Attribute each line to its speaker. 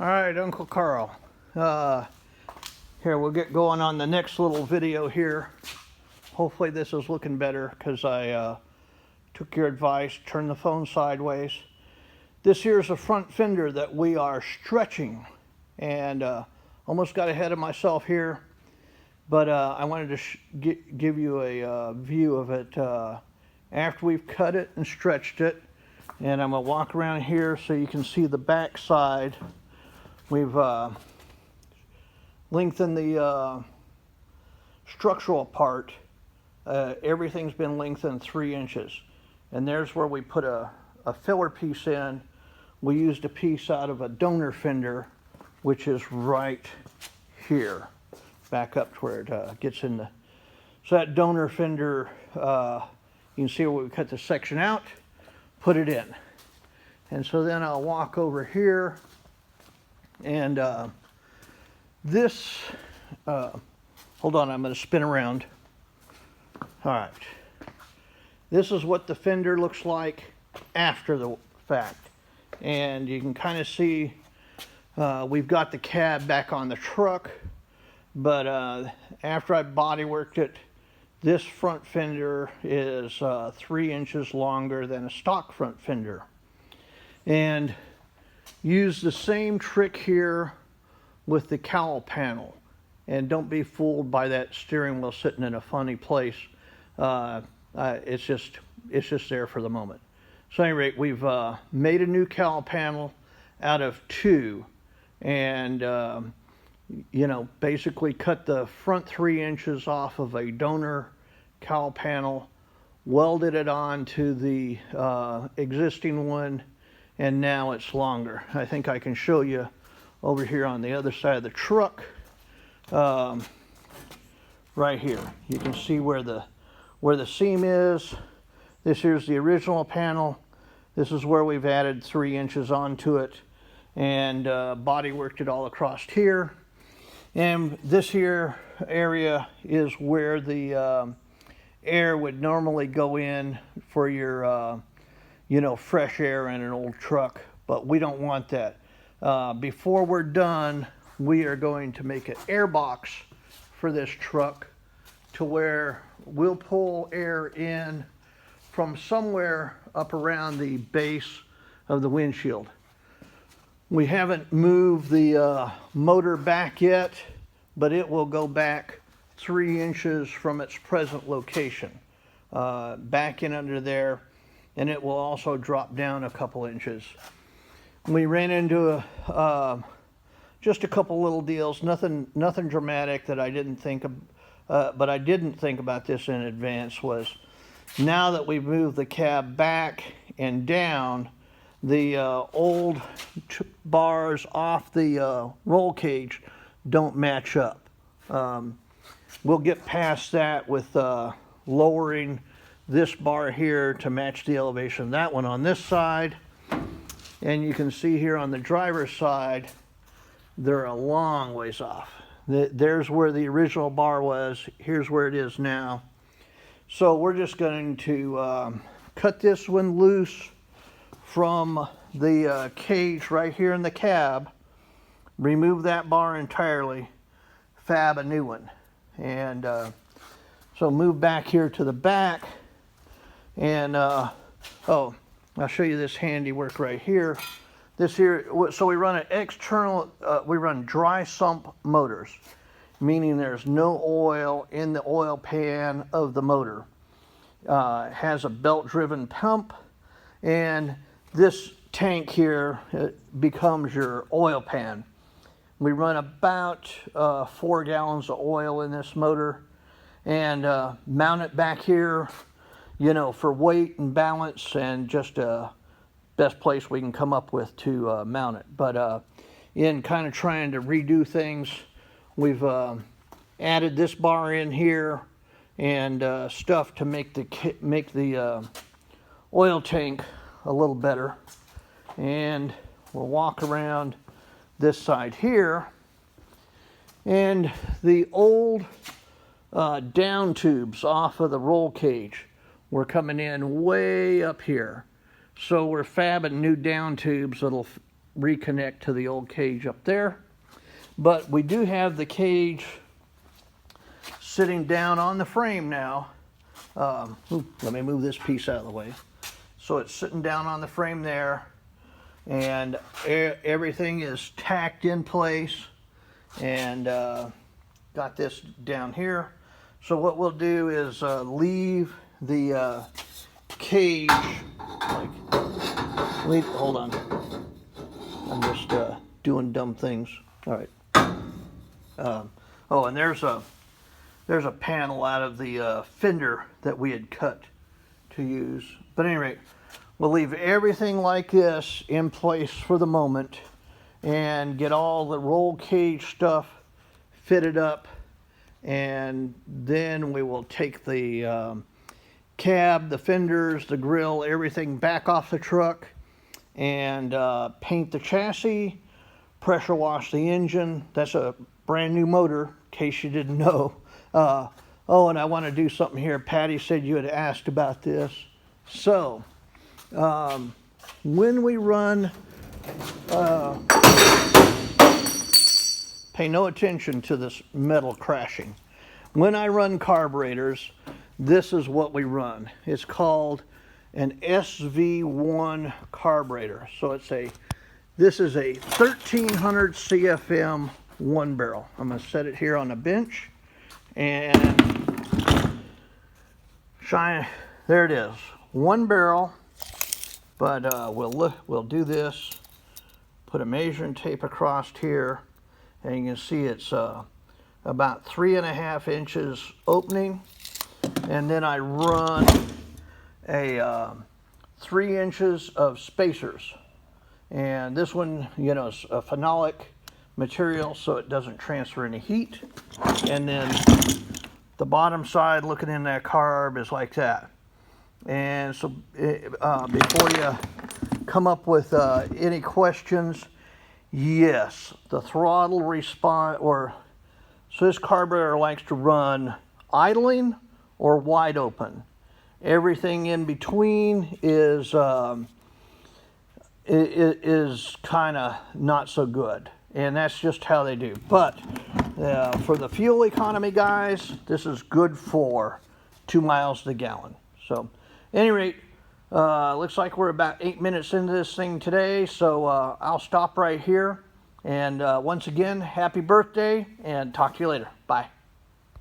Speaker 1: All right, Uncle Carl. Here, we'll get going on the next little video here. Hopefully this is looking better because I took your advice, turned the phone sideways. This here is a front fender that we are stretching, and almost got ahead of myself here, but I wanted to give you a view of it after we've cut it and stretched it. And I'm gonna walk around here so you can see the back side. We've lengthened the structural part. Everything's been lengthened 3 inches. And there's where we put a filler piece in. We used a piece out of a donor fender, which is right here. Back up to where it gets in the... So that donor fender, you can see where we cut the section out, put it in. And so then I'll walk over here, and this, hold on, I'm going to spin around. All right. This is what the fender looks like after the fact. And you can kind of see we've got the cab back on the truck, but after I body worked it, this front fender is 3 inches longer than a stock front fender. And use the same trick here with the cowl panel. And don't be fooled by that steering wheel sitting in a funny place. It's just there for the moment. So at any rate, we've made a new cowl panel out of 2, and you know, basically cut the front 3 inches off of a donor cowl panel, welded it on to the existing one, and now it's longer. I think I can show you over here on the other side of the truck, right here. You can see where the seam is. This here's the original panel. This is where we've added 3 inches onto it, and body worked it all across here. And this here area is where the air would normally go in for your you know, fresh air in an old truck, but we don't want that. Before we're done, we are going to make an air box for this truck to where we'll pull air in from somewhere up around the base of the windshield. We haven't moved the motor back yet, but it will go back 3 inches from its present location, back in under there, and it will also drop down a couple inches. We ran into just a couple little deals, nothing dramatic that I didn't think of, but I didn't think about this in advance. Was now that we've moved the cab back and down, the old bars off the roll cage don't match up. We'll get past that with lowering this bar here to match the elevation of that one on this side. And you can see here on the driver's side, they're a long ways off. There's where the original bar was. Here's where it is now. So we're just going to cut this one loose from the cage right here in the cab, remove that bar entirely, fab a new one. And so move back here to the back, and oh, I'll show you this handiwork right here. This here, so we run an external, we run dry sump motors, meaning there's no oil in the oil pan of the motor. It has a belt-driven pump, and this tank here becomes your oil pan. We run about 4 gallons of oil in this motor, and mount it back here, you know, for weight and balance, and just best place we can come up with to mount it. But in kind of trying to redo things, we've added this bar in here and stuff to make the oil tank a little better. And we'll walk around this side here, and the old down tubes off of the roll cage were coming in way up here. So we're fabbing new down tubes that'll reconnect to the old cage up there. But we do have the cage sitting down on the frame now. Let me move this piece out of the way. So it's sitting down on the frame there, and everything is tacked in place, and got this down here. So what we'll do is leave the cage, hold on. I'm just doing dumb things. All right. Oh, and there's a panel out of the fender that we had cut to use. But at any rate, we'll leave everything like this in place for the moment and get all the roll cage stuff fitted up, and then we will take the cab, the fenders, the grill, everything back off the truck, and paint the chassis, pressure wash the engine. That's a brand new motor, in case you didn't know. Oh, and I want to do something here. Patty said you had asked about this. So, when we run, pay no attention to this metal crashing. When I run carburetors, this is what we run. It's called an SV1 carburetor. So this is a 1300 CFM one barrel. I'm going to set it here on a bench and shine. There it is, one barrel. But we'll do this. Put a measuring tape across here, and you can see it's about 3.5 inches opening, and then I run a 3 inches of spacers. And this one, you know, is a phenolic material, so it doesn't transfer any heat. And then the bottom side, looking in that carb, is like that. And so before you come up with any questions, yes, the throttle response, so this carburetor likes to run idling or wide open. Everything in between is kind of not so good, and that's just how they do. But for the fuel economy guys, this is good for 2 miles to the gallon. So at any rate, looks like we're about 8 minutes into this thing today, so I'll stop right here. And once again, happy birthday, and talk to you later. Bye.